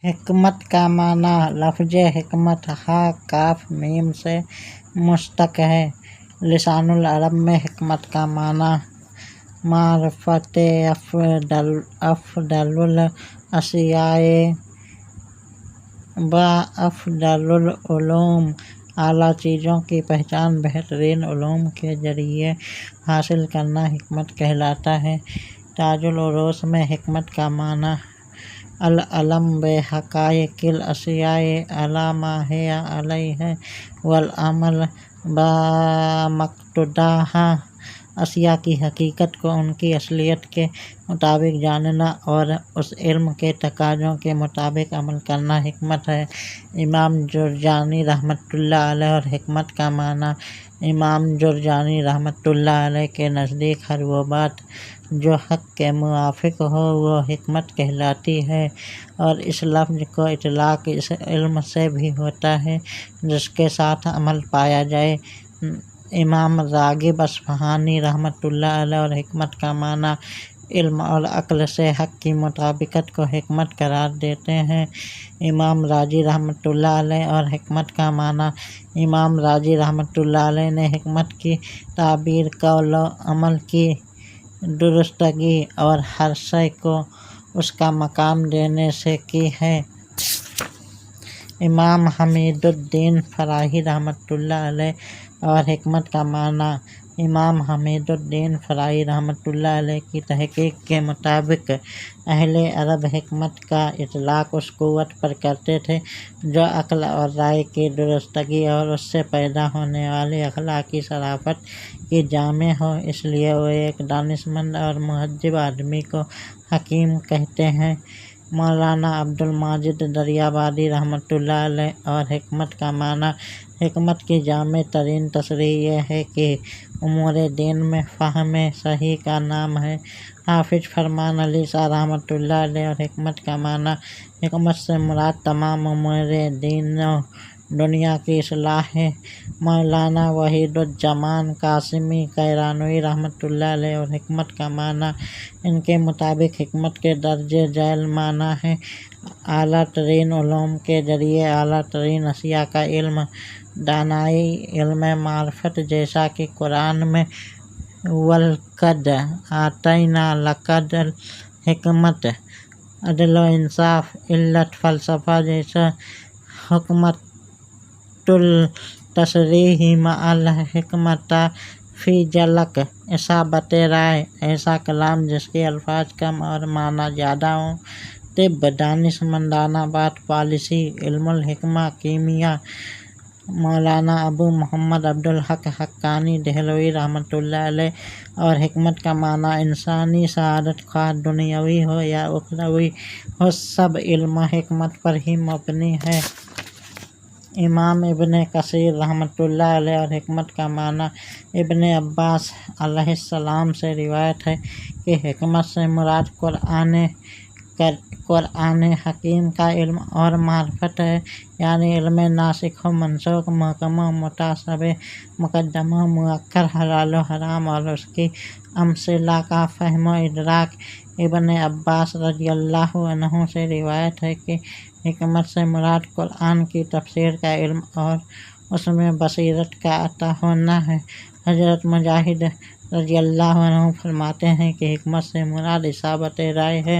हिकमत का माना लफ्ज़ हिकमत हा काफ मीम से मुश्तक़ है। लिसानुल अरब में हिकमत का माना मारिफत अफ़दलुल अशियाए व अफ़दलुल उलूम, आला चीज़ों की पहचान बेहतरीन उलूम के ज़रिए हासिल करना हिकमत कहलाता है। ताजुल उरूस में हिकमत का माना अल अलम बे हक़ाइक़िल अशियाए अला मा हिय अलैहि वल अमल बमक़्तदाहा, अशिया की हकीकत को उनकी असलियत के मुताबिक जानना और उस इल्म के तकाज़ों के मुताबिक अमल करना हिकमत है। इमाम जुरजानी रहमतुल्लाह अलैह और हिकमत का माना इमाम जुरजानी रहमतुल्लाह अलैह के नज़दीक हर वो बात जो हक़ के मुवाफ़िक़ हो वो हिकमत कहलाती है, और इस लफ्ज़ को इतलाक़ इस इल्म से भी होता है जिसके साथ अमल पाया जाए। इमाम राग़िब अस्फ़हानी रहमतुल्लाह अलैह और हिकमत का माना इल्म और अक्ल से हक़ की मुताबिकत को हिकमत करार देते हैं। इमाम राज़ी रहमतुल्लाह अलैह और हिकमत का माना इमाम राज़ी रहमतुल्लाह अलैह ने हिकमत की ताबीर कौल व अमल की दुरुस्तगी और हर शय को उसका मकाम देने से की है। इमाम हमीदुद्दीन फ़राही रहमतुल्लाह अलैह और हिकमत का माना इमाम हमीदुद्दीन फ़राही रहमतुल्लाह अलैह की तहक़ीक़ के मुताबिक अहले अरब हिकमत का इतलाक़ उस क़ुव्वत पर करते थे जो अक्ल और राय की दुरुस्तगी और उससे पैदा होने वाली अख़लाक़ी शराफ़त की जामे हो, इसलिए वो एक दानिशमंद और मुहज़्ज़िब आदमी को हकीम कहते हैं। मौलाना अब्दुल माजिद दरियाबादी रहमतुल्लाह अलैह और हिकमत का माना हिकमत की जामे तरीन तशरीह यह है कि उमूर दीन में फ़हम सही का नाम है। हाफ़िज़ फ़रमान अली शाह रहमतुल्लाह अलैह और हिकमत का माना हिकमत से मुराद तमाम उमूर दीन व दुनिया की इस्लाह है। मौलाना वहीदुज्ज़मान कासिमी कैरानवी रहमतुल्लाह अलैह और हिकमत का माना इनके मुताबिक हिकमत के दर्जे झैल माना है आला तरीन उलूम के ज़रिए आला तरीन अशिया का इल्म, दानाई, इल्म मारिफत, जैसा कि कुरान में वलक़द आतैना लकल हिकमत, अदल व इंसाफ, इल्लत, फ़लसफ़ा जैसा हुकमतुल तशरीह मअल हिकमत फ़ी जलक, इसाबत राय, ऐसा कलाम जिसके अल्फाज कम और माना ज़्यादा हों, तिब, दानिशमंदाना बात, पॉलिसी, इल्मुल हिकमा, कीमिया। मौलाना अबू मोहम्मद अब्दुल हक़ हक्कानी देहलवी रहमतुल्लाह अलैह और हिकमत का माना इंसानी सआदत ख्वाह दुनियावी हो या उखरवी हो, सब इल्म हिकमत पर ही मबनी है। इमाम इब्ने कसीर रहमतुल्लाह अलैह और हिकमत का माना इब्ने अब्बास अलैहिस्सलाम से रिवायत है कि हिकमत से मुराद क़ुरआन हकीम का इल्म और मारिफत है, यानी इल्म नासिख़ व मनसूख़, मुहकम व मुतशाबिह, मुक़द्दम व मुअक्खर, हलाल व हराम और उसकी अमसिला का फ़हम व इदराक। इब्ने अब्बास रज़ियल्लाहु अन्हु से रिवायत है कि हिकमत से मुराद क़ुरआन की तफ़सीर का इल्म और उसमें बसीरत का अता होना है। हज़रत मुजाहिद रज़ियल्लाहु अन्हु फरमाते हैं कि हिकमत से मुराद इसाबत राय है,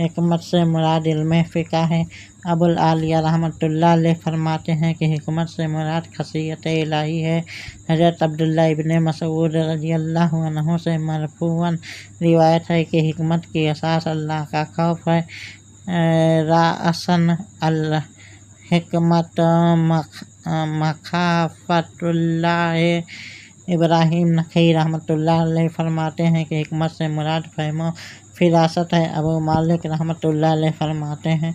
हिकमत से मुराद इल्म फ़िक़ह है। अबुल आलिया रहमतुल्लाह अलैह फरमाते हैं कि हिकमत से मुराद खशियत इलाही है। हज़रत अब्दुल्लाह इब्ने मसऊद रज़ियल्लाहु अन्हु से मरफ़ूअन रिवायत है कि हिकमत की असास अल्लाह का खौफ है। राअसन अल हिकमत मख़ाफ़तुल्लाह। इब्राहीम नख़ई रहमतुल्लाह अलैह फरमाते हैं कि हिकमत से मुराद फ़हम व फ़िरासत है। अबू मालिक रहमतुल्लाह अलैह फरमाते हैं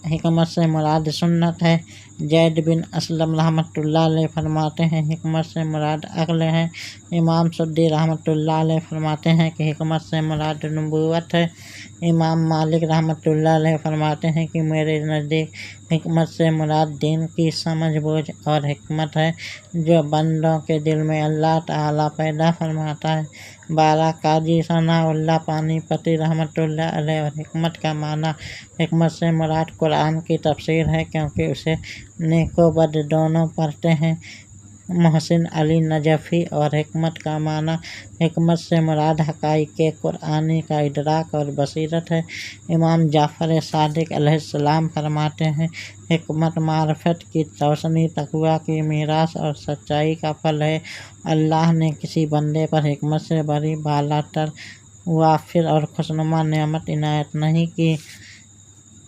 हिकमत से मुराद सुन्नत है। ज़ैद बिन असलम रहमतुल्लाह अलैह फरमाते हैं हिकमत से मुराद अक्ल है। इमाम सुद्दी रहमतुल्लाह अलैह फरमाते हैं कि हिकमत से मुराद नबूवत है। इमाम मालिक रहमतुल्लाह अलैह फरमाते हैं कि मेरे नज़दीक हिकमत से मुराद दीन की समझ बूझ और हिकमत है जो बंदों के दिल में अल्लाह ताला पैदा फरमाता है। बारा काजी सनाउल्लाह पानीपती रहमतुल्लाह अलैह और हिकमत का माना حکمت سے مراد قرآن کی تفسیر ہے، کیونکہ اسے نیک و بد دونوں پڑھتے ہیں۔ محسن علی نجفی۔ اور حکمت کا معنی: حکمت سے مراد حقائق قرآنی کا ادراک اور بصیرت ہے۔ امام جعفر صادق علیہ السلام فرماتے ہیں، حکمت معرفت کی روشنی، تقویٰ کی میراث اور سچائی کا پھل ہے۔ اللہ نے کسی بندے پر حکمت سے بڑی، بالاتر، وافر اور خوشنما نعمت عنایت نہیں کی۔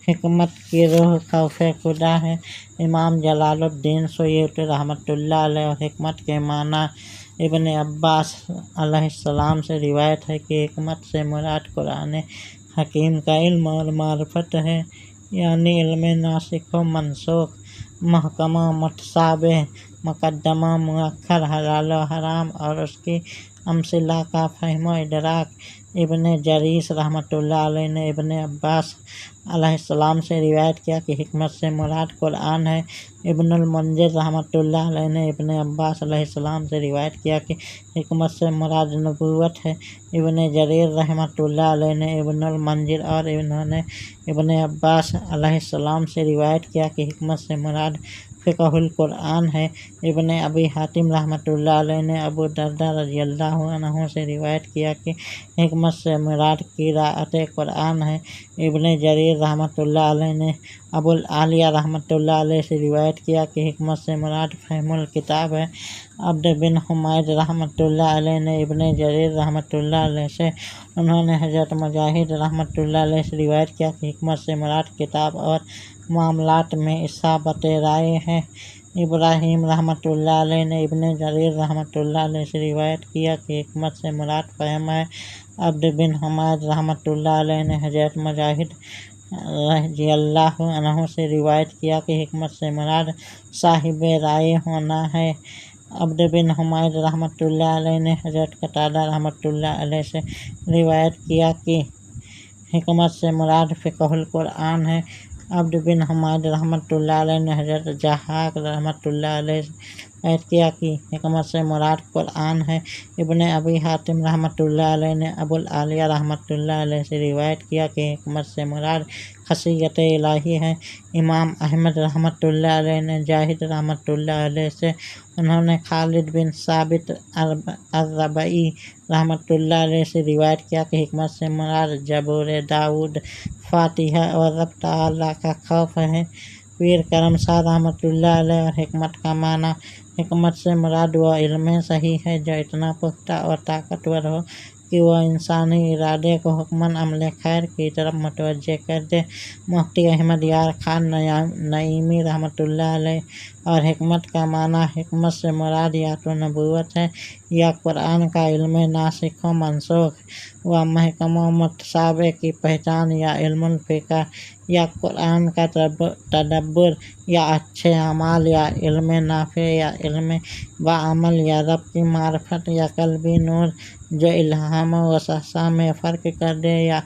حکمت کی روح خوف خدا ہے۔ امام جلال الدین سیوطی رحمۃ اللہ علیہ۔ اور حکمت کے معنی: ابن عباس علیہ السلام سے روایت ہے کہ حکمت سے مراد قرآن حکیم کا علم اور معرفت ہے، یعنی علم ناسخ و منسوخ، محکم و متشابہ، مقدم و مؤخر، حلال و حرام اور اس کی امثلہ کا فہم و ادراک۔ ابن جریس رحمۃ اللہ علیہ نے ابن عباس علیہ السلام سے روایت کیا کہ حکمت سے مراد قرآن ہے۔ ابن المنذر رحمۃ اللہ علیہ نے ابن عباس علیہ السلام سے روایت کیا کہ حکمت سے مراد نبوت ہے۔ ابن جریر رحمۃ اللہ علیہ نے ابن المنذر اور انہوں نے ابن عباس علیہ السلام سے روایت کیا کہ حکمت سے مراد فقہ القرآن ہے۔ ابن ابی حاتم رحمۃ اللہ علیہ نے ابو درداء رضی اللہ عنہ سے روایت کیا کہ حکمت سے مراد قراءت قرآن ہے۔ ابن جریر رحمۃ اللہ علیہ نے ابو العالیہ رحمۃ اللہ علیہ سے روایت کیا کہ حکمت سے مراد فہم الکتاب ہے۔ عبد بن حمید رحمۃ اللہ علیہ نے ابن جریر رحمۃ اللہ علیہ سے، انہوں نے حضرت مجاہد رحمۃ اللہ علیہ سے روایت کیا کہ حکمت سے مراد کتاب اور معاملات میں اصابت رائے ہے۔ ابراہیم رحمۃ اللہ علیہ نے ابن جریر رحمۃ اللہ علیہ سے روایت کیا کہ حکمت سے مراد فہم ہے۔ عبد بن حمید رحمۃ اللہ علیہ نے حضرت مجاہد رضی اللہ عنہ سے روایت کیا کہ حکمت سے مراد صاحب رائے ہونا ہے۔ عبد بن حمید رحمۃ اللہ علیہ نے حضرت قتادہ رحمۃ اللہ علیہ سے روایت کیا کہ حکمت سے مراد فقہ القرآن ہے۔ عبد بن حمید رحمۃ اللہ علیہ نے حضرت ضحاک رحمۃ اللہ علیہ سے روایت کیا کہ حکمت سے مراد قرآن ہے۔ ابن ابی حاتم رحمۃ اللہ علیہ نے ابو العالیہ رحمۃ اللہ علیہ سے روایت کیا کہ حکمت سے مراد خشیت الہی ہے۔ امام احمد رحمۃ اللہ علیہ نے جاہد رحمۃ اللہ علیہ سے، انہوں نے خالد بن ثابت الربعی رحمۃ اللہ علیہ سے روایت کیا کہ حکمت سے مراد زبور داؤد، فاتحہ اور رب تعالیٰ کا خوف ہے۔ پیر کرم شاہ رحمۃ اللہ علیہ۔ اور حکمت کا معنی: حکمت سے مراد وہ علم صحیح ہے جو اتنا پختہ اور طاقتور ہو کہ وہ انسانی ارادے کو حکماً عمل خیر کی طرف متوجہ کر دے۔ مفتی احمد یار خان نعیمی رحمۃ اللہ علیہ۔ اور حکمت کا معنی: حکمت سے مراد یا تو نبوت ہے، یا قرآن کا علم ناسخ و منسوخ و محکم و متشابہ کی پہچان، یا علم الفقہ، یا قرآن کا تدبر، یا اچھے اعمال، یا علم نافع، یا علم بعمل، یا رب کی معرفت، یا قلبی نور جو الہام و وسوسہ میں فرق کر دے، یا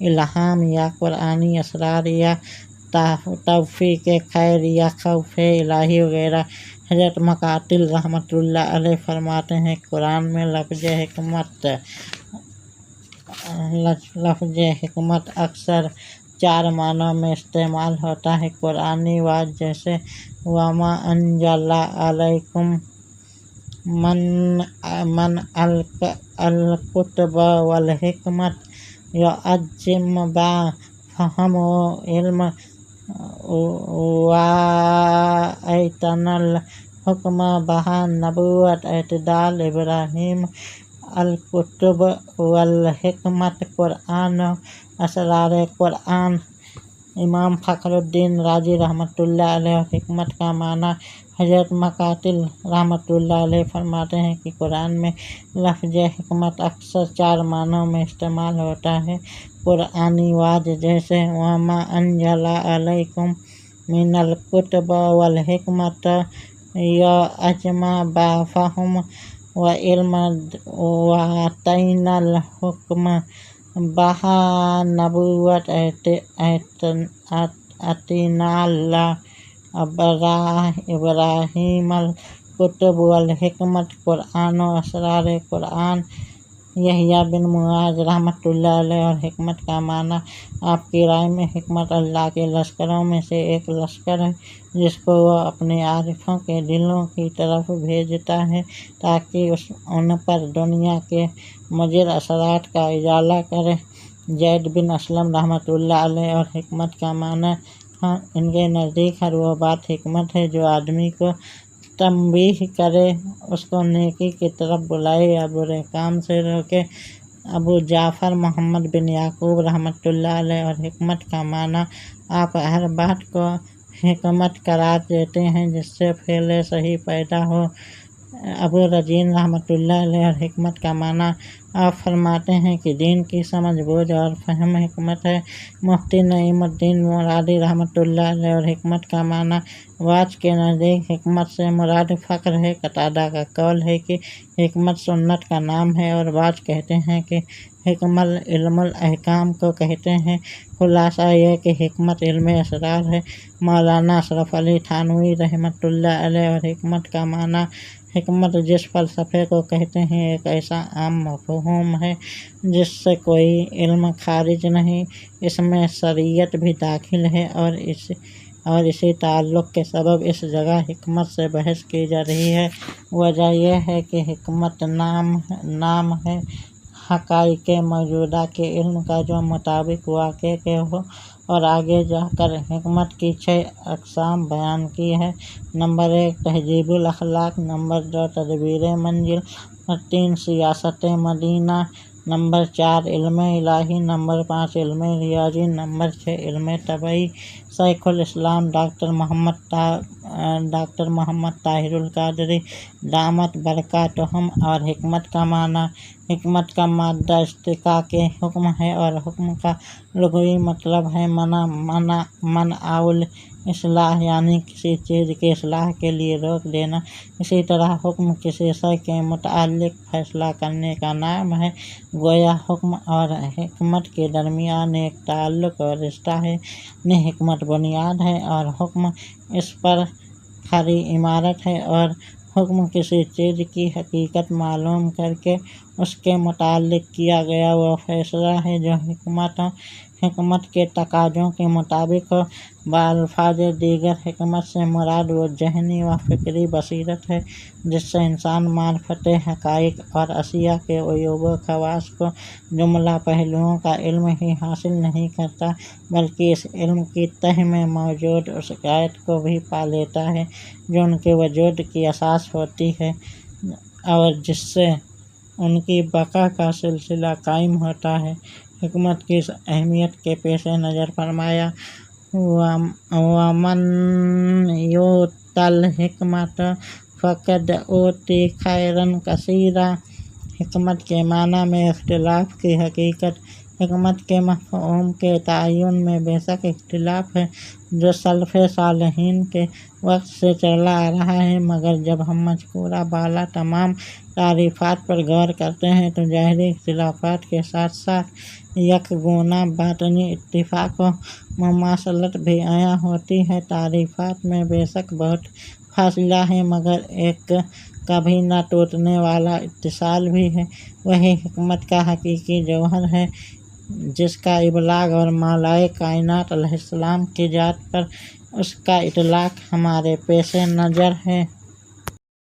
الہام، یا قرآنی اسرار، یا توفیق خیر، یا خوف الہی وغیرہ۔ حضرت مقاتل رحمۃ اللہ علیہ فرماتے ہیں، قرآن میں لفظ حکمت اکثر 4 معنوں میں استعمال ہوتا ہے۔ قرآنی بات جیسے وَمَا أَنزَلَ عَلَيْكُم مِّنَ الْكُتُبِ وَالْحِكْمَةِ يُعَلِّمُ بَعْضَهُمُ الْعِلْمَ وَآتَانَا الْحُكْمَ وَالنُّبُوَّةَ اعتدال۔ ابراہیم الکتب والحکمت، قرآن و اسرار قرآن۔ امام فخر الدین رازی رحمۃ اللہ علیہ۔ اور حکمت کا معنی: حضرت مقاتل رحمۃ اللہ علیہ فرماتے ہیں کہ قرآن میں لفظ حکمت اکثر 4 معنوں میں استعمال ہوتا ہے۔ قرآنی بات جیسے وَمَا أَنزَلَ عَلَيْكُم مِّنَ الْكُتُبِ وَالْحِكْمَةِ يُعَلِّمُ بَعْضَهُمُ الْعِلْمَ وَآتَانَا الْحُكْمَ وَالنُّبُوَّةَ اعتدال۔ ابراہیم الکتب والحکمت، قرآن و اسرار قرآن۔ यहया बिन मुआज रहमतुल्लाह अलैह और हिकमत का माना आपकी राय में हिकमत अल्लाह के लश्करों में से एक लश्कर है जिसको वह अपने आरिफों के दिलों की तरफ भेजता है ताकि उन पर दुनिया के मुजिर असरात का इजाला करे। जैद बिन असलम रहमतुल्लाह अलैह और हिकमत का माना इनके नज़दीक हर वो बात हिकमत है जो आदमी को तंबीह करे, उसको नेकी की तरफ बुलाए या बुरे काम से रोके। अबू जाफ़र मोहम्मद बिन याकूब रहमतुल्लाह अलैह और हिकमत का माना आप हर बात को हिकमत करार देते हैं जिससे फ़ेल सही पैदा हो। अबू रजीन रहमतुल्लाह अलैह और हिकमत का माना आप फरमाते हैं कि दीन की समझ बूझ और फहम हिकमत है। मुफ्ती नईमुद्दीन मुरादी रहमतुल्लाह अलैह और हिकमत का माना वाज के नज़दीक हिकमत से मुराद फ़क्र है। कतादा का कौल है कि हिकमत सुन्नत का नाम है और वाज कहते हैं कि हिकमत इल्मुल अहकाम को कहते हैं। खुलासा यह कि हिकमत इल्म असरार है। मौलाना अशरफ अली थानवी रहमतुल्लाह अलैह और हिकमत का माना हिकमत जिस फ़लसफ़े को कहते हैं एक ऐसा आम मफ़हूम है जिससे कोई इल्म खारिज नहीं, इसमें शरीयत भी दाखिल है और इसी ताल्लुक़ के सबब इस जगह हिकमत से बहस की जा रही है। वजह यह है कि हिकमत नाम है हक़ाइक़े मौजूदा के इल्म का जो मुताबिक वाक़े के हो और आगे जाकर हिकमत की 6 अक़साम बयान की है। नंबर 1 तहज़ीबुल अख़लाक़, नंबर 2 तदबीर मंजिल, 3 सियासत मदीना, नंबर 4 इल्म इलाही, नंबर 5 इल्म रियाज़ी, नंबर 6 इल्म तबई। शेखुल इस्लाम डॉक्टर मोहम्मद ताहिरुल क़ादरी दामत बरकातुहुम और हिकमत का माना हिकमत का मादा इस्तिक़ाक़े हुक्म है और हुक्म का लुग़वी मतलब है मनआउल इस्लाह यानी किसी चीज़ की इस्लाह के लिए रोक देना। इसी तरह हुक्म किसी शय के मुताल्लिक़ फ़ैसला करने का नाम है। गोया हुक्म और हिकमत के दरमियान एक ताल्लुक़ और रिश्ता है। हिकमत बुनियाद है और हुक्म इस पर खरी इमारत है और हुक्म किसी चीज़ की हकीकत मालूम करके उसके मुताल्लिक़ किया गया वह फ़ैसला है जो हिकमत के तकाज़ों के मुताबिक हो। बाल्फाज़ दीगर हिकमत से मुराद वो ज़हनी व फ़िक्री बसीरत है जिससे इंसान मारिफ़त हक़ाइक़ और अशिया के उयूब व ख़वास को जुमला पहलुओं का इल्म ही हासिल नहीं करता बल्कि इस इल्म की तह में मौजूद उस गायत को भी पा लेता है जो उनके वजूद की असास होती है और जिससे उनकी बका का सिलसिला कायम होता है। हिकमत की इस अहमियत के पेश नज़र फरमाया वमन युतल हिकमत फ़क़द ऊती खैरन कसीरा। हिकमत के माना में इख्तिलाफ़ की हकीकत। हिकमत के मफ़हूम के तयन में बेशक इख्तिलाफ़ है जो सलफ़ सालिहीन के वक्त से चला आ रहा है, मगर जब हम मज़कूरा बाला तमाम तारीफ़ात पर गौर करते हैं तो ज़ाहिरी इख्तिलाफ़ात के साथ साथ यकगुना बातिनी इत्तिफ़ाक़ व मुमासलत भी आया होती है। तारीफ़ात में बेशक बहुत फासला है मगर एक कभी न टूटने वाला इत्तिसाल भी है। वही हिकमत का हकीकी जौहर है जिसका इबलाग और मौलाए कायनात अलैहिस्सलाम की ज़ात पर उसका इतलाक़ हमारे पेश नज़र है।